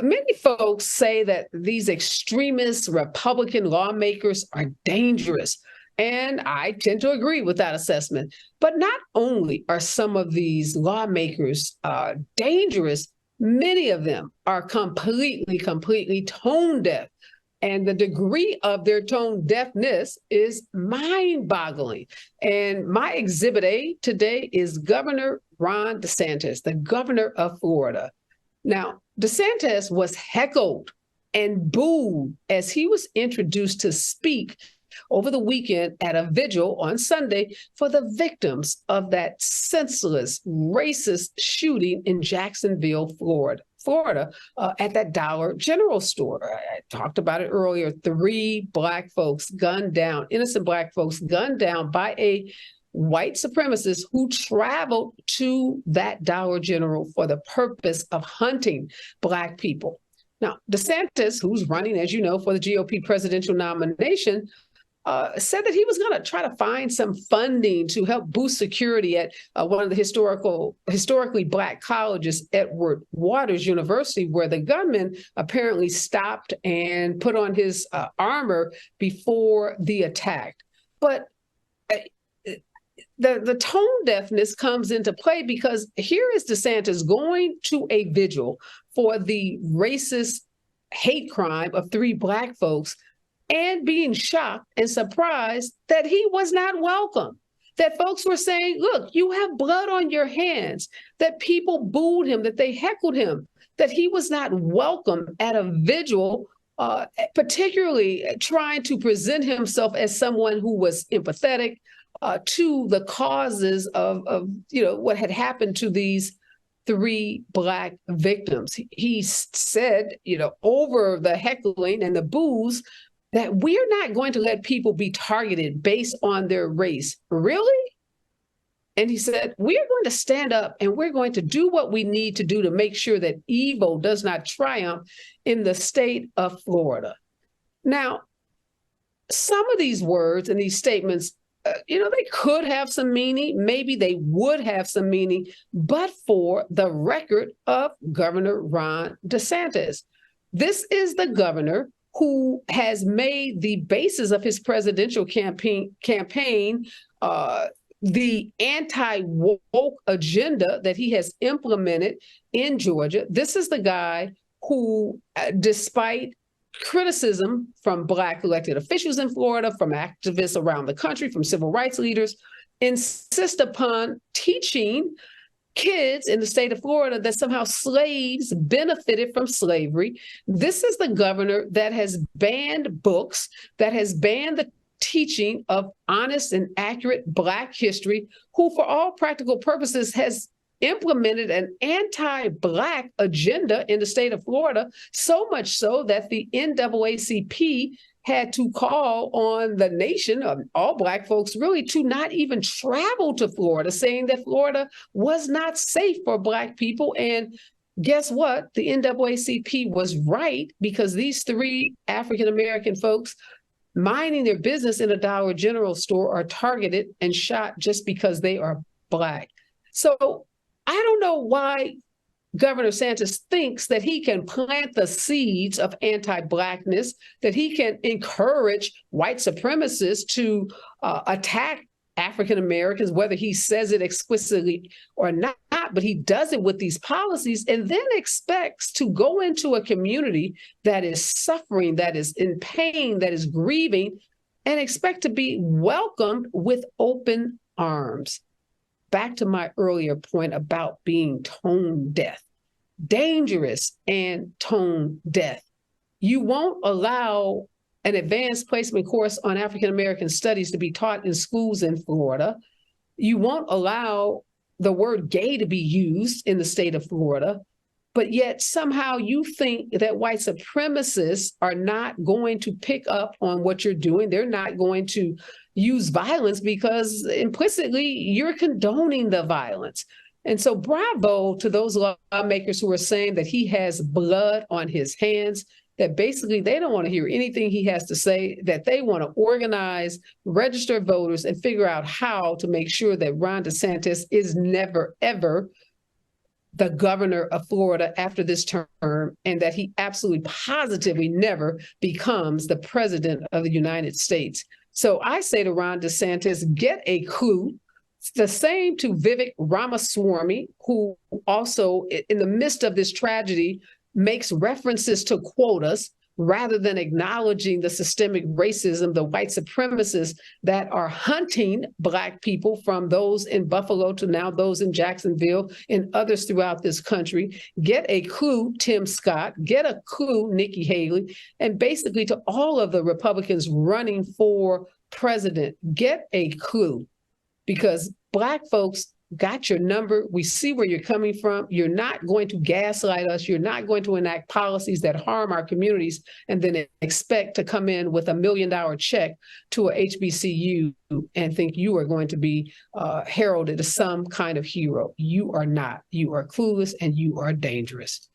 Many folks say that these extremist Republican lawmakers are dangerous. And I tend to agree with that assessment. But not only are some of these lawmakers dangerous, many of them are completely tone deaf. And the degree of their tone deafness is mind boggling. And my exhibit A today is Governor Ron DeSantis, the governor of Florida. Now, DeSantis was heckled and booed as he was introduced to speak over the weekend at a vigil on Sunday for the victims of that senseless, racist shooting in Jacksonville, Florida, at that Dollar General store. I talked about it earlier. 3 Black folks gunned down, innocent Black folks gunned down by a white supremacists who traveled to that Dollar General for the purpose of hunting Black people. Now, DeSantis, who's running, as you know, for the GOP presidential nomination, said that he was going to try to find some funding to help boost security at one of the historically Black colleges, Edward Waters University, where the gunman apparently stopped and put on his armor before the attack. But the tone deafness comes into play because here is DeSantis going to a vigil for the racist hate crime of 3 Black folks and being shocked and surprised that he was not welcome. That folks were saying, look, you have blood on your hands, that people booed him, that they heckled him, that he was not welcome at a vigil, particularly trying to present himself as someone who was empathetic to the causes of what had happened to these 3 Black victims. He said, over the heckling and the boos, that we're not going to let people be targeted based on their race. Really? And he said, we're going to stand up and we're going to do what we need to do to make sure that evil does not triumph in the state of Florida. Now, some of these words and these statements, they could have some meaning. Maybe they would have some meaning, but for the record of Governor Ron DeSantis. This is the governor who has made the basis of his presidential campaign the anti-woke agenda that he has implemented in Georgia. This is the guy who, despite criticism from Black elected officials in Florida, from activists around the country, from civil rights leaders, insist upon teaching kids in the state of Florida that somehow slaves benefited from slavery. This is the governor that has banned books, that has banned the teaching of honest and accurate Black history, who for all practical purposes has implemented an anti-Black agenda in the state of Florida, so much so that the NAACP had to call on the nation of all Black folks really to not even travel to Florida, saying that Florida was not safe for Black people. And guess what? The NAACP was right, because these 3 African-American folks minding their business in a Dollar General store are targeted and shot just because they are Black. So I don't know why Governor DeSantis thinks that he can plant the seeds of anti-Blackness, that he can encourage white supremacists to attack African Americans, whether he says it explicitly or not, but he does it with these policies, and then expects to go into a community that is suffering, that is in pain, that is grieving, and expect to be welcomed with open arms. Back to my earlier point about being tone deaf, dangerous and tone deaf. You won't allow an advanced placement course on African-American studies to be taught in schools in Florida. You won't allow the word gay to be used in the state of Florida, but yet somehow you think that white supremacists are not going to pick up on what you're doing. They're not going to use violence because implicitly you're condoning the violence. And so bravo to those lawmakers who are saying that he has blood on his hands, that basically they don't want to hear anything he has to say, that they want to organize, register voters, and figure out how to make sure that Ron DeSantis is never, ever the governor of Florida after this term, and that he absolutely positively never becomes the president of the United States. So I say to Ron DeSantis, get a clue. It's the same to Vivek Ramaswamy, who also, in the midst of this tragedy, makes references to quotas rather than acknowledging the systemic racism, the white supremacists that are hunting Black people, from those in Buffalo to now those in Jacksonville and others throughout this country. Get a clue, Tim Scott, get a clue, Nikki Haley, and basically to all of the Republicans running for president, get a clue, because Black folks got your number. We see where you're coming from. You're not going to gaslight us. You're not going to enact policies that harm our communities and then expect to come in with $1 million check to a HBCU and think you are going to be heralded as some kind of hero. You are not. You are clueless and you are dangerous.